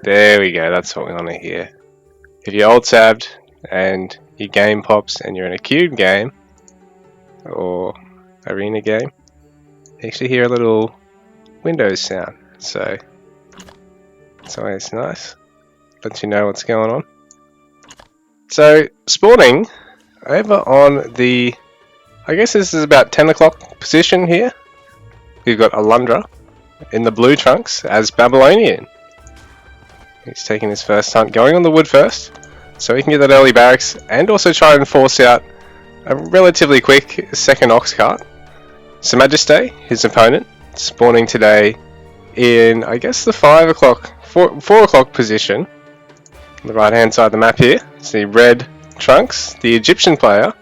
There we go, that's what we want to hear. If you alt-tabbed and your game pops and you're in a cube game or arena game, you actually hear a little Windows sound. So it's always nice. Lets you know what's going on. So spawning over on the, I guess this is about 10 o'clock position here. We've got Alundra in the blue trunks as Babylonian. He's taking his first hunt, going on the wood first, so he can get that early barracks and also try and force out a relatively quick second ox cart. Samajestay, his opponent, spawning today in, I guess, the 4 o'clock position. On the right hand side of the map here, it's the red trunks, the Egyptian player.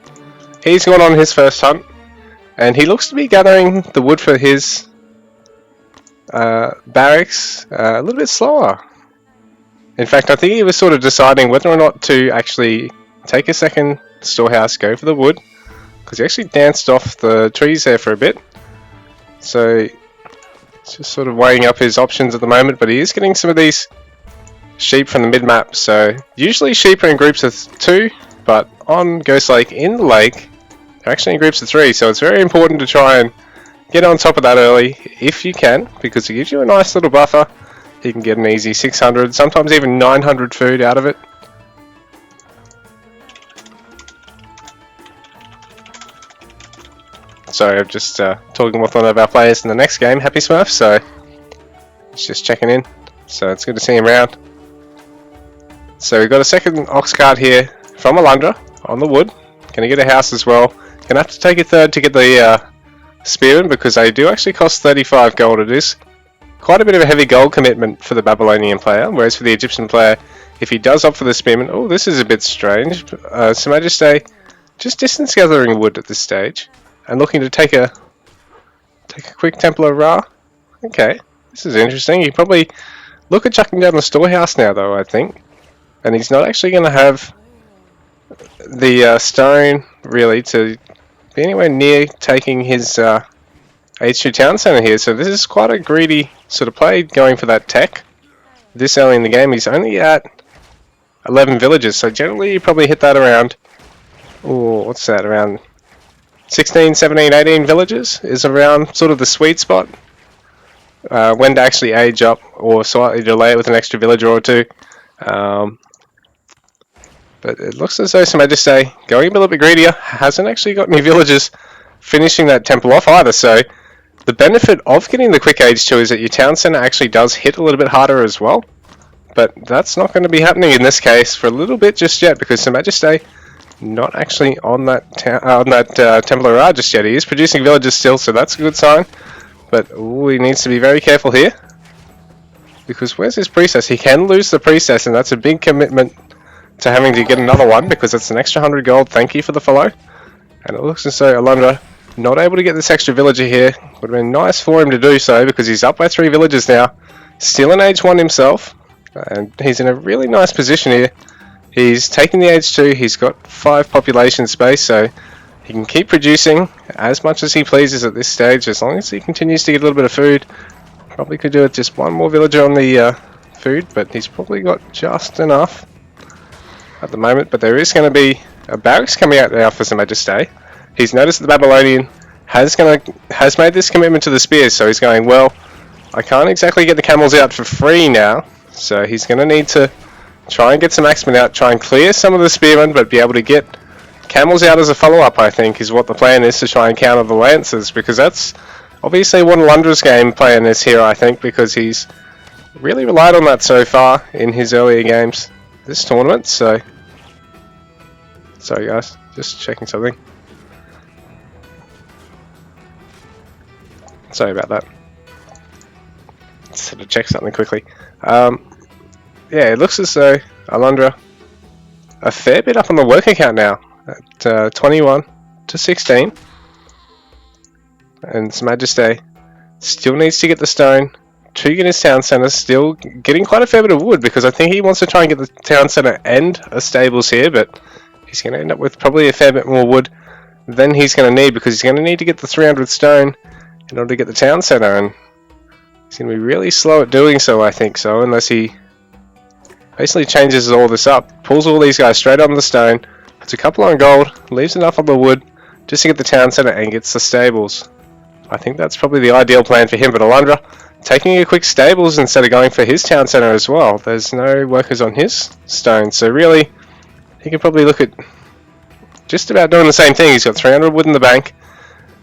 He's gone on his first hunt, and he looks to be gathering the wood for his barracks a little bit slower. In fact, I think he was sort of deciding whether or not to actually take a second storehouse, go for the wood, because he actually danced off the trees there for a bit. So he's just sort of weighing up his options at the moment, but he is getting some of these sheep from the mid-map. So usually sheep are in groups of 2, but on Ghost Lake in the lake, they're actually in groups of 3. So it's very important to try and get on top of that early if you can, because it gives you a nice little buffer. You can get an easy 600, sometimes even 900 food out of it. So I'm just talking with one of our players in the next game, Happy Smurf, so he's just checking in. So it's good to see him around. So we've got a second ox cart here from Alundra on the wood. Gonna get a house as well. Gonna have to take a third to get the spearmen, because they do actually cost 35 gold. It is quite a bit of a heavy gold commitment for the Babylonian player, whereas for the Egyptian player, if he does opt for the spearmen, oh, this is a bit strange. Samajestay just distance gathering wood at this stage, and looking to take a quick Templar Ra. Okay, this is interesting. He probably look at chucking down the storehouse now, though, I think, and he's not actually going to have the stone really to be anywhere near taking his H2 town center here. So this is quite a greedy sort of play, going for that tech this early in the game. He's only at 11 villages, so generally you probably hit that around, oh, what's that, around 16, 17, 18 villages is around sort of the sweet spot when to actually age up or slightly delay it with an extra villager or 2. But it looks as though Samajestay, going a little bit greedier, hasn't actually got any villagers finishing that temple off either. So the benefit of getting the quick age 2 is that your town center actually does hit a little bit harder as well. But that's not going to be happening in this case for a little bit just yet, because Samajestay not actually on that Templar Ra just yet. He is producing villagers still, so that's a good sign. But ooh, he needs to be very careful here, because where's his priestess? He can lose the priestess, and that's a big commitment to having to get another one, because it's an extra 100 gold. Thank you for the follow. And it looks as though Alundra not able to get this extra villager here. Would have been nice for him to do so, because he's up by 3 villagers now. Still in age 1 himself, and he's in a really nice position here. He's taking the age 2, he's got 5 population space, so he can keep producing as much as he pleases at this stage, as long as he continues to get a little bit of food. Probably could do with just 1 more villager on the food, but he's probably got just enough at the moment. But there is going to be a barracks coming out now for Samajestay. He's noticed that the Babylonian has made this commitment to the spears, so he's going, well, I can't exactly get the camels out for free now, so he's going to need to try and get some axemen out, try and clear some of the spearmen, but be able to get camels out as a follow-up, I think, is what the plan is, to try and counter the lancers, because that's obviously what Alundra's game plan is here, I think, because he's really relied on that so far in his earlier games this tournament. So sorry guys, just checking something. Sorry about that. Just had to check something quickly. Yeah, it looks as though Alundra a fair bit up on the work account now at 21 to 16, and Samajestay still needs to get the stone to get his town centre, still getting quite a fair bit of wood, because I think he wants to try and get the town centre and a stables here, but he's going to end up with probably a fair bit more wood than he's going to need, because he's going to need to get the 300 stone in order to get the town centre, and he's going to be really slow at doing so, I think so, unless he Basically changes all this up, pulls all these guys straight on the stone, puts a couple on gold, leaves enough on the wood just to get the town centre and gets the stables. I think that's probably the ideal plan for him, but Alundra taking a quick stables instead of going for his town centre as well. There's no workers on his stone, so really he can probably look at just about doing the same thing. He's got 300 wood in the bank,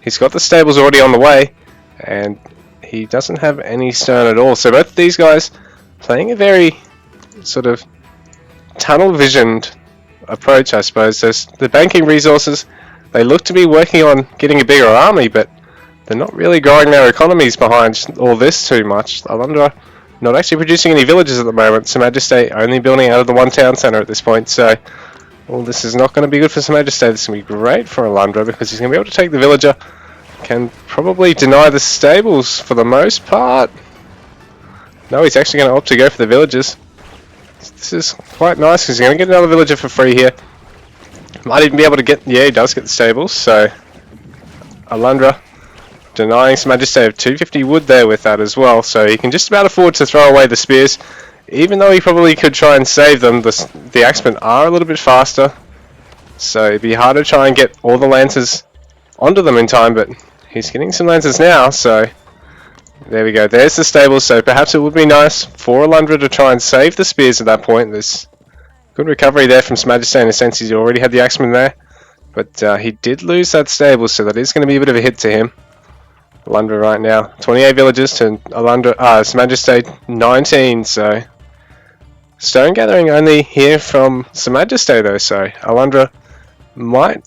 he's got the stables already on the way, and he doesn't have any stone at all. So both of these guys playing a very sort of tunnel visioned approach, I suppose. There's the banking resources, they look to be working on getting a bigger army, but they're not really growing their economies behind all this too much. Alundra not actually producing any villages at the moment. Samajestay only building out of the one town centre at this point, so well, this is not going to be good for Samajestay. This is going to be great for Alundra because he's going to be able to take the villager, can probably deny the stables for the most part. No, he's actually going to opt to go for the villagers. This is quite nice because he's going to get another villager for free here. Might even be able to get, yeah, he does get the stables, so Alundra denying Samajestay of 250 wood there with that as well, so he can just about afford to throw away the spears, even though he probably could try and save them. The axemen are a little bit faster, so it'd be hard to try and get all the lancers onto them in time, but he's getting some lancers now, so there we go. There's the stables, so perhaps it would be nice for Alundra to try and save the spears at that point. There's good recovery there from Samajestay in a sense. He's already had the axemen there, but he did lose that stable, so that is going to be a bit of a hit to him. Alundra right now, 28 villages to Samajestay 19, so stone gathering only here from Samajestay though, so Alundra might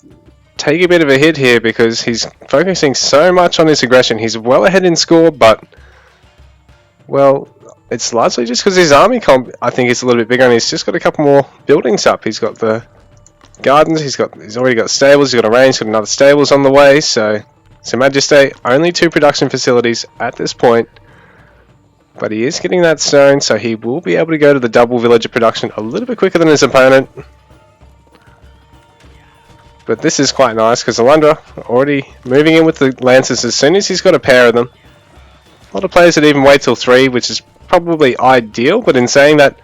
take a bit of a hit here because he's focusing so much on his aggression. He's well ahead in score, but well, it's largely just because his army comp I think is a little bit bigger, and he's just got a couple more buildings up. He's got the gardens, he's already got stables, he's got a range, he's got another stables on the way, so Samajestay only 2 production facilities at this point, but he is getting that stone, so he will be able to go to the double villager production a little bit quicker than his opponent. But this is quite nice because Alundra already moving in with the lancers as soon as he's got a pair of them. A lot of players that even wait till 3, which is probably ideal, but in saying that,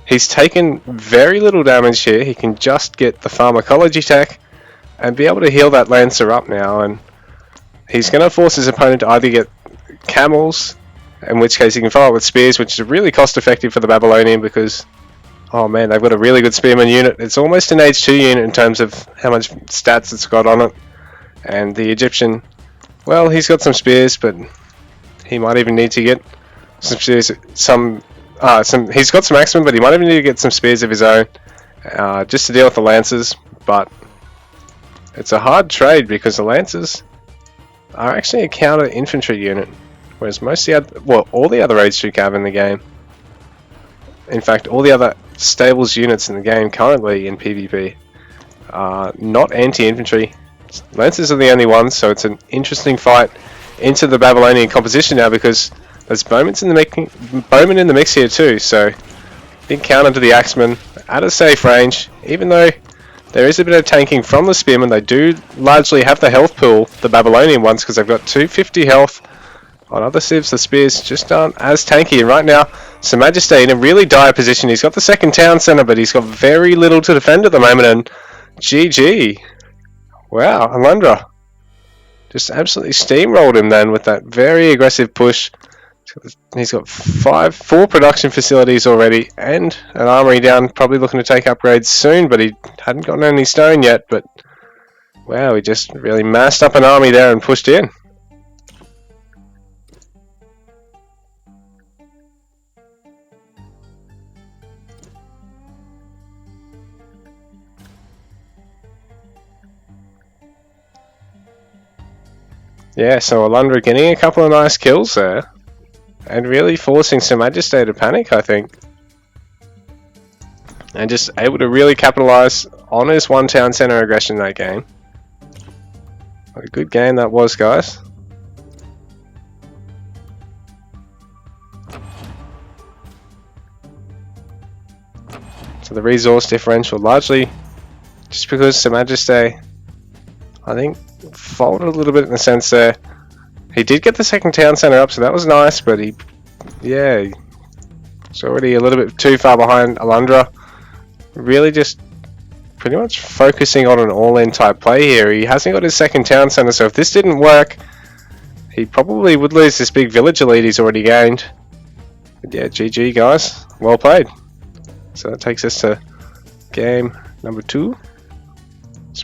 he's taken very little damage here. He can just get the pharmacology tech and be able to heal that lancer up now, and he's going to force his opponent to either get camels, in which case he can follow up with spears, which is really cost effective for the Babylonian because, oh man, they've got a really good spearman unit. It's almost an Age 2 unit in terms of how much stats it's got on it. And the Egyptian, well, he's got some spears, but he might even need to get some spears, he's got some axemen, but he might even need to get some spears of his own, just to deal with the lancers. But it's a hard trade because the lancers are actually a counter infantry unit, whereas most of the other, all the other Age 2 cav in the game, in fact all the other stables units in the game currently in PvP are not anti-infantry. Lancers are the only ones, so it's an interesting fight into the Babylonian composition now because there's bowmen in the mix here too, so big counter to the axemen at a safe range. Even though there is a bit of tanking from the spearmen, they do largely have the health pool, the Babylonian ones, because they've got 250 health. On other civs, the spears just aren't as tanky, and right now, Samajestay in a really dire position. He's got the second town centre, but he's got very little to defend at the moment, and GG. Wow, Alundra just absolutely steamrolled him then with that very aggressive push. He's got 4 production facilities already, and an armory down, probably looking to take upgrades soon, but he hadn't gotten any stone yet, but wow, he just really massed up an army there and pushed in. Yeah, so Alundra getting a couple of nice kills there, and really forcing Samajestay to panic, I think. And just able to really capitalise on his one town centre aggression that game. What a good game that was, guys. So the resource differential largely just because Samajestay, I think, folded a little bit in the sense there. He did get the second town centre up, so that was nice, but he He's already a little bit too far behind Alundra. Really just pretty much focusing on an all-in type play here. He hasn't got his second town centre, so if this didn't work, he probably would lose this big villager lead he's already gained. But yeah, GG guys, well played. So that takes us to game number 2.